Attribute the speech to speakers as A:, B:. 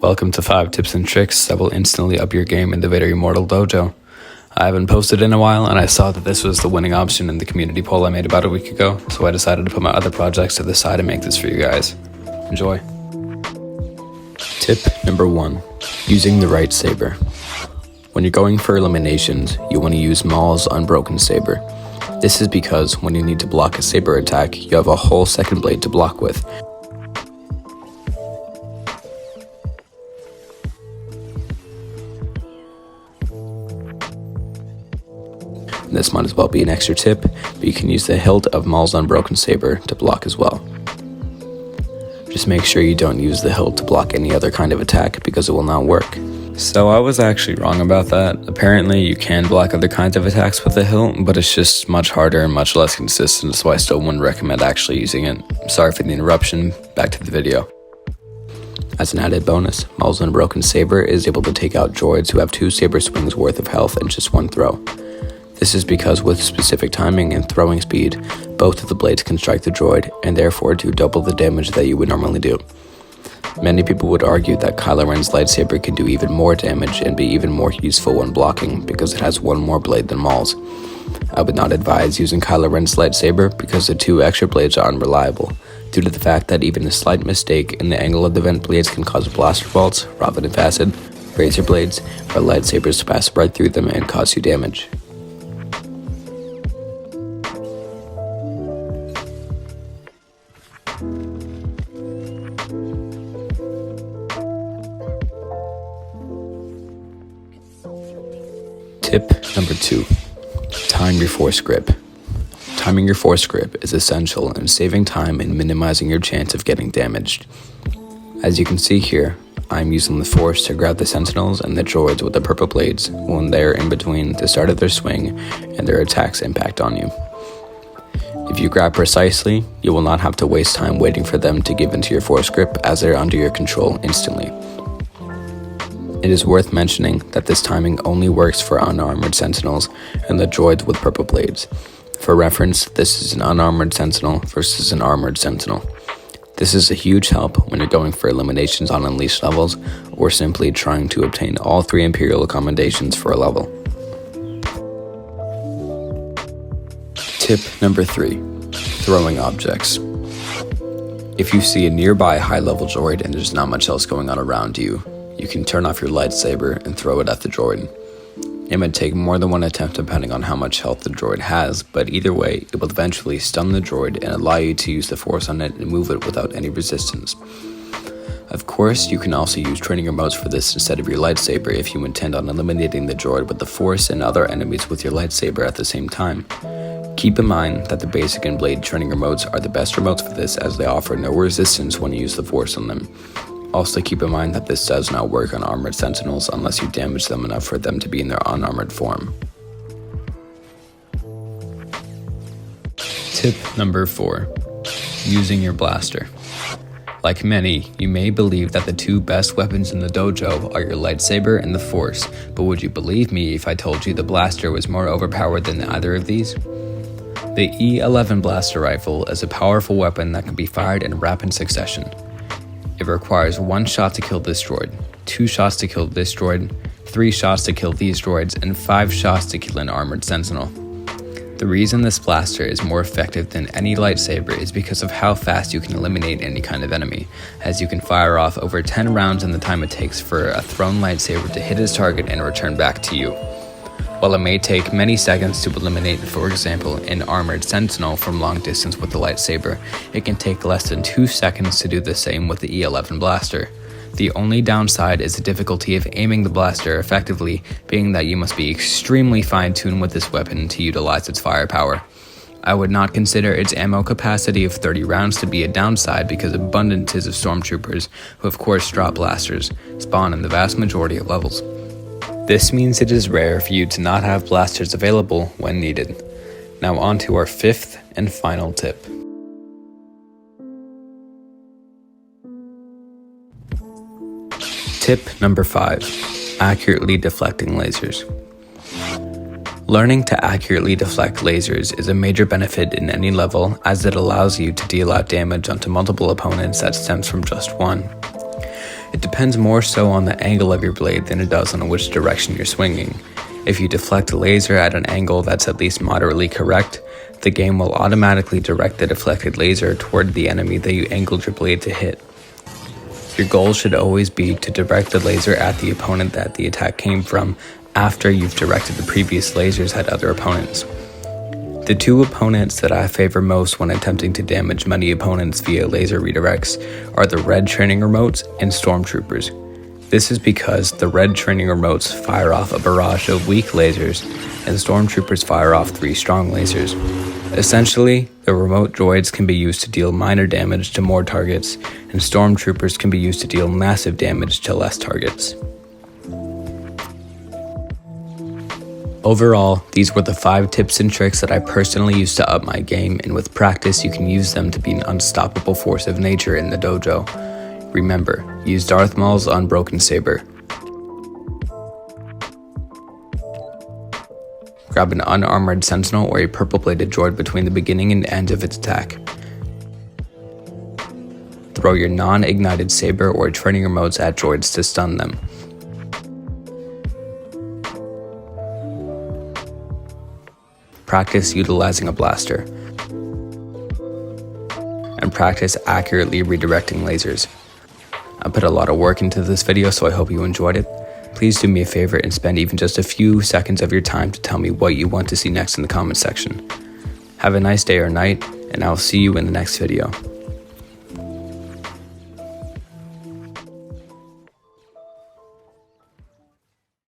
A: Welcome to 5 tips and tricks that will instantly up your game in the Vader Immortal Dojo. I haven't posted in a while, and I saw that this was the winning option in the community poll I made about a week ago, so I decided to put my other projects to the side and make this for you guys. Enjoy. Tip number 1. Using the right saber. When you're going for eliminations, you want to use Maul's Unbroken Saber. This is because when you need to block a saber attack, you have a whole second blade to block with. This might as well be an extra tip, but you can use the hilt of Maul's Unbroken Saber to block as well. Just make sure you don't use the hilt to block any other kind of attack because it will not work. So I was actually wrong about that. Apparently you can block other kinds of attacks with the hilt, but it's just much harder and much less consistent, so I still wouldn't recommend actually using it. Sorry for the interruption, back to the video. As an added bonus, Maul's Unbroken Saber is able to take out droids who have 2 saber swings worth of health in just one throw. This is because with specific timing and throwing speed, both of the blades can strike the droid and therefore do double the damage that you would normally do. Many people would argue that Kylo Ren's lightsaber can do even more damage and be even more useful when blocking because it has one more blade than Maul's. I would not advise using Kylo Ren's lightsaber because the 2 extra blades are unreliable, due to the fact that even a slight mistake in the angle of the vent blades can cause blaster bolts, rather than acid, razor blades, or lightsabers to pass right through them and cause you damage. Tip number 2. Time your force grip. Timing your force grip is essential in saving time and minimizing your chance of getting damaged. As you can see here, I'm using the force to grab the sentinels and the droids with the purple blades when they are in between the start of their swing and their attack's impact on you. If you grab precisely, you will not have to waste time waiting for them to give into your force grip as they're under your control instantly. It is worth mentioning that this timing only works for unarmored sentinels and the droids with purple blades. For reference, this is an unarmored sentinel versus an armored sentinel. This is a huge help when you're going for eliminations on unleashed levels or simply trying to obtain all 3 Imperial accommodations for a level. Tip number 3. Throwing objects. If you see a nearby high-level droid and there's not much else going on around you, you can turn off your lightsaber and throw it at the droid. It might take more than one attempt depending on how much health the droid has, but either way, it will eventually stun the droid and allow you to use the force on it and move it without any resistance. Of course, you can also use training remotes for this instead of your lightsaber if you intend on eliminating the droid with the force and other enemies with your lightsaber at the same time. Keep in mind that the basic and blade training remotes are the best remotes for this as they offer no resistance when you use the force on them. Also keep in mind that this does not work on armored sentinels unless you damage them enough for them to be in their unarmored form. Tip number 4. Using your blaster. Like many, you may believe that the 2 best weapons in the dojo are your lightsaber and the force, but would you believe me if I told you the blaster was more overpowered than either of these? The E11 blaster rifle is a powerful weapon that can be fired in rapid succession. It requires 1 shot to kill this droid, 2 shots to kill this droid, 3 shots to kill these droids, and 5 shots to kill an armored sentinel. The reason this blaster is more effective than any lightsaber is because of how fast you can eliminate any kind of enemy, as you can fire off over 10 rounds in the time it takes for a thrown lightsaber to hit its target and return back to you. While it may take many seconds to eliminate, for example, an armored sentinel from long distance with the lightsaber, it can take less than 2 seconds to do the same with the E11 blaster. The only downside is the difficulty of aiming the blaster effectively, being that you must be extremely fine-tuned with this weapon to utilize its firepower. I would not consider its ammo capacity of 30 rounds to be a downside because abundances of stormtroopers, who of course drop blasters, spawn in the vast majority of levels. This means it is rare for you to not have blasters available when needed. Now on to our 5th and final tip. Tip number 5. Accurately deflecting lasers. Learning to accurately deflect lasers is a major benefit in any level as it allows you to deal out damage onto multiple opponents that stems from just one. It depends more so on the angle of your blade than it does on which direction you're swinging. If you deflect a laser at an angle that's at least moderately correct, the game will automatically direct the deflected laser toward the enemy that you angled your blade to hit. Your goal should always be to direct the laser at the opponent that the attack came from after you've directed the previous lasers at other opponents. The two opponents that I favor most when attempting to damage many opponents via laser redirects are the red training remotes and stormtroopers. This is because the red training remotes fire off a barrage of weak lasers and stormtroopers fire off 3 strong lasers. Essentially, the remote droids can be used to deal minor damage to more targets, and stormtroopers can be used to deal massive damage to less targets. Overall, these were the 5 tips and tricks that I personally used to up my game, and with practice you can use them to be an unstoppable force of nature in the dojo. Remember, use Darth Maul's unbroken saber. Grab an unarmored sentinel or a purple-bladed droid between the beginning and end of its attack. Throw your non-ignited saber or training remotes at droids to stun them. Practice utilizing a blaster. And practice accurately redirecting lasers. I put a lot of work into this video, so I hope you enjoyed it. Please do me a favor and spend even just a few seconds of your time to tell me what you want to see next in the comment section. Have a nice day or night, and I'll see you in the next video.